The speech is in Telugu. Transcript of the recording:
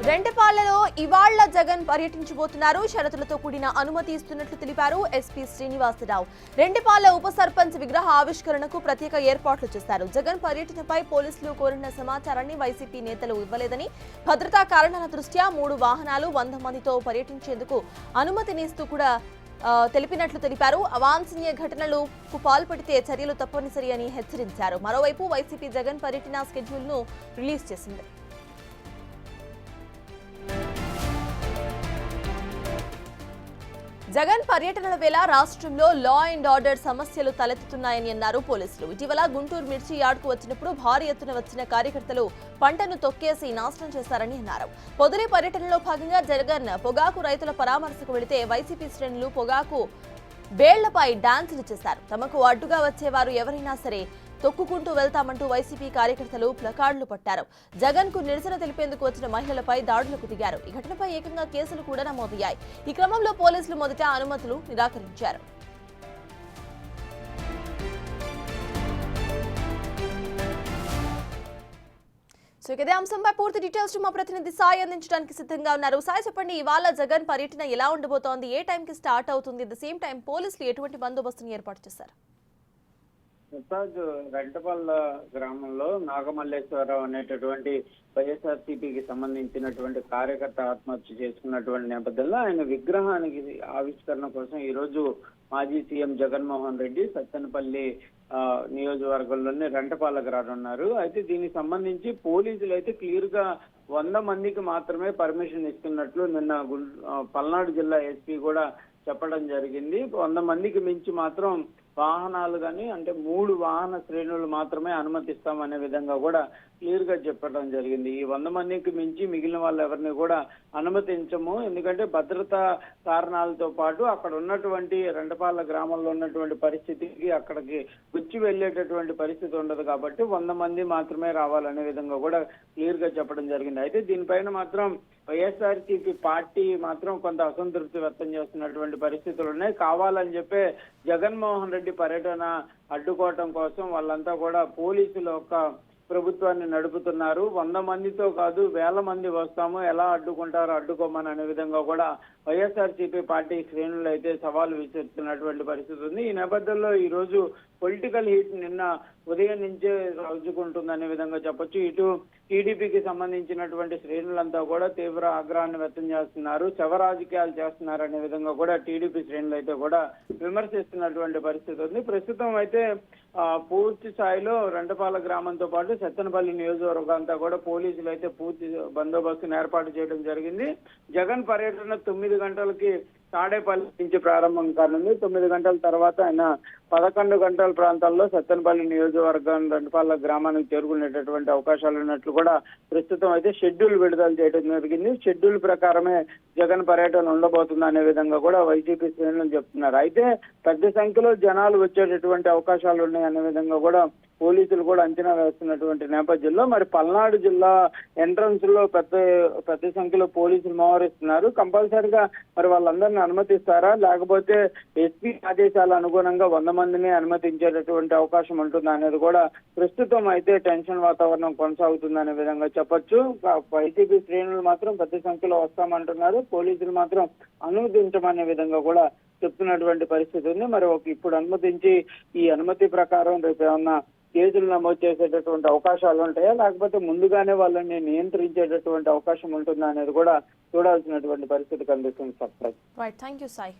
రెంటపాలలో ఇవాళ్ల జగన్ పర్యటించబోతున్నారు. షరతులతో కూడిన అనుమతి ఇస్తున్నట్లు తెలిపారు ఎస్పీ శ్రీనివాసరావు. రెంటపాల ఉప సర్పంచ్ విగ్రహ ఆవిష్కరణకు ప్రత్యేక ఏర్పాట్లు చేశారు. జగన్ పర్యటనపై పోలీసులు కోరిన సమాచారాన్ని వైసీపీ నేతలు ఇవ్వలేదని, భద్రతా కారణాల దృష్ట్యా 3 వాహనాలు 100 మందితో పర్యటించేందుకు అనుమతినిస్తూ కూడా తెలిపినట్లు తెలిపారు. అవాంఛనీయ ఘటనలకు పాల్పడితే చర్యలు తప్పనిసరి అని హెచ్చరించారు. మరోవైపు వైసీపీ జగన్ పర్యటన స్కెడ్యూల్ ను రిలీజ్ చేసింది. జగన్ పర్యటనల వేళ రాష్ట్రంలో లా అండ్ ఆర్డర్ సమస్యలు తలెత్తుతున్నాయని అన్నారు పోలీసులు. ఇటీవల గుంటూరు మిర్చి యార్డుకు వచ్చినప్పుడు భారీ ఎత్తున వచ్చిన కార్యకర్తలు పంటను తొక్కేసి నాశనం చేశారని అన్నారు. పొదిలి పర్యటనలో భాగంగా జగన్ పొగాకు రైతుల పరామర్శకు వెళితే వైసీపీ శ్రేణులు పొగాకు బేళ్లపై డాన్సులు చేశారు. తమకు అడ్డుగా వచ్చేవారు ఎవరైనా సరే తొక్కుకుంటూ వెళ్తామంటూ వైసీపీ కార్యకర్తలు ప్లకార్డులు పట్టారు. జగన్ కు నిరసన తెలిపేందుకు వచ్చిన మహిళలపై దాడులకు దిగారు. ఈ ఘటనపై ఏకంగా కేసులు కూడా నమోదయ్యాయి. ఈ క్రమంలో పోలీసులు మొదట అనుమతులు నిరాకరించారు. సో ఇదే అంశంపై పూర్తి డీటెయిల్స్ మా ప్రతినిధి సాయి అందించడానికి సిద్ధంగా ఉన్నారు. సాయి, చెప్పండి, ఇవాళ జగన్ పర్యటన ఎలా ఉండబోతోంది? ఏ టైంకి స్టార్ట్ అవుతుంది? అట్ ద సేమ్ టైం పోలీసులు ఎటువంటి బందోబస్తుని ఏర్పాటు చేశారు? రెంటపల్ల గ్రామంలో నాగమల్లేశ్వరరావు అనేటటువంటి వైఎస్ఆర్సీపీకి సంబంధించినటువంటి కార్యకర్త ఆత్మహత్య చేసుకున్నటువంటి నేపథ్యంలో ఆయన విగ్రహానికి ఆవిష్కరణ కోసం ఈ రోజు మాజీ సీఎం జగన్మోహన్ రెడ్డి సత్తెనపల్లి నియోజకవర్గంలోని రెంటపాలకు రానున్నారు. అయితే దీనికి సంబంధించి పోలీసులు అయితే క్లియర్ గా 100 మందికి మాత్రమే పర్మిషన్ ఇస్తున్నట్లు నిన్న పల్నాడు జిల్లా ఎస్పీ కూడా చెప్పడం జరిగింది. 100 మందికి మించి మాత్రం వాహనాలు కానీ అంటే 3 వాహన శ్రేణులు మాత్రమే అనుమతిస్తామనే విధంగా కూడా క్లియర్ గా చెప్పడం జరిగింది. ఈ 100 మందికి మించి మిగిలిన వాళ్ళు ఎవరిని కూడా అనుమతించము. ఎందుకంటే భద్రతా కారణాలతో పాటు అక్కడ ఉన్నటువంటి రెంటపాల గ్రామంలో ఉన్నటువంటి పరిస్థితికి అక్కడికి వచ్చి వెళ్ళేటటువంటి పరిస్థితి ఉండదు కాబట్టి 100 మంది మాత్రమే రావాలనే విధంగా కూడా క్లియర్ గా చెప్పడం జరిగింది. అయితే దీనిపైన మాత్రం వైఎస్ఆర్సీపీ పార్టీ మాత్రం కొంత అసంతృప్తి వ్యక్తం చేస్తున్నటువంటి పరిస్థితులు ఉన్నాయి. కావాలని చెప్పే జగన్మోహన్ రెడ్డి పర్యటన అడ్డుకోవటం కోసం వాళ్ళంతా కూడా పోలీసులు ఒక ప్రభుత్వాన్ని నడుపుతున్నారు. 100 మందితో కాదు 1000 మంది వస్తాము, ఎలా అడ్డుకుంటారో అడ్డుకోమని అనే విధంగా కూడా వైఎస్ఆర్సీపీ పార్టీ శ్రేణులు అయితే సవాల్ విసురుతున్నటువంటి పరిస్థితి ఉంది. ఈ నేపథ్యంలో ఈ రోజు పొలిటికల్ హీట్ నిన్న ఉదయం నుంచే రోజుకుంటుందనే విధంగా చెప్పొచ్చు. ఇటు టీడీపీకి సంబంధించినటువంటి శ్రేణులంతా కూడా తీవ్ర ఆగ్రహాన్ని వ్యక్తం చేస్తున్నారు, శవ రాజకీయాలు చేస్తున్నారు అనే విధంగా కూడా టీడీపీ శ్రేణులు అయితే కూడా విమర్శిస్తున్నటువంటి పరిస్థితి ఉంది. ప్రస్తుతం అయితే పూర్తి స్థాయిలో రెంటపాల గ్రామంతో పాటు సత్తెనపల్లి నియోజకవర్గం అంతా కూడా పోలీసులు అయితే పూర్తి బందోబస్తును ఏర్పాటు చేయడం జరిగింది. జగన్ పర్యటన 9 గంటలకి తాడేపల్లి నుంచి ప్రారంభం కానుంది. 9 గంటల తర్వాత ఆయన 11 గంటల ప్రాంతాల్లో సత్తెనపల్లి నియోజకవర్గం రెంటపాల గ్రామానికి చేరుకునేటటువంటి అవకాశాలు ఉన్నట్లు కూడా ప్రస్తుతం అయితే షెడ్యూల్ విడుదల చేయడం జరిగింది. షెడ్యూల్ ప్రకారమే జగన్ పర్యటన ఉండబోతుంది అనే విధంగా కూడా వైసీపీ శ్రేణులు చెప్తున్నారు. అయితే పెద్ద సంఖ్యలో జనాలు వచ్చేటటువంటి అవకాశాలు ఉన్నాయి అనే విధంగా కూడా పోలీసులు కూడా అంచనా వేస్తున్నటువంటి నేపథ్యంలో మరి పల్నాడు జిల్లా ఎంట్రన్స్ లో పెద్ద సంఖ్యలో పోలీసులు మోహరిస్తున్నారు. కంపల్సరిగా మరి వాళ్ళందరినీ అనుమతిస్తారా, లేకపోతే ఎస్పీ ఆదేశాల అనుగుణంగా 100 మందిని అనుమతించేటటువంటి అవకాశం ఉంటుందా అనేది కూడా ప్రస్తుతం అయితే టెన్షన్ వాతావరణం కొనసాగుతుందనే విధంగా చెప్పొచ్చు. వైసీపీ శ్రేణులు మాత్రం పెద్ద సంఖ్యలో వస్తామంటున్నారు, పోలీసులు మాత్రం అనుమతించమనే విధంగా కూడా చెప్తున్నటువంటి పరిస్థితి ఉంది. మరి ఇప్పుడు అనుమతించి ఈ అనుమతి ప్రకారం రేపు ఏమన్నా కేసులు నమోదు చేసేటటువంటి అవకాశాలు ఉంటాయా, లేకపోతే ముందుగానే వాళ్ళని నియంత్రించేటటువంటి అవకాశం ఉంటుందా అనేది కూడా చూడాల్సినటువంటి పరిస్థితి కనిపిస్తుంది. Right, thank you Sai.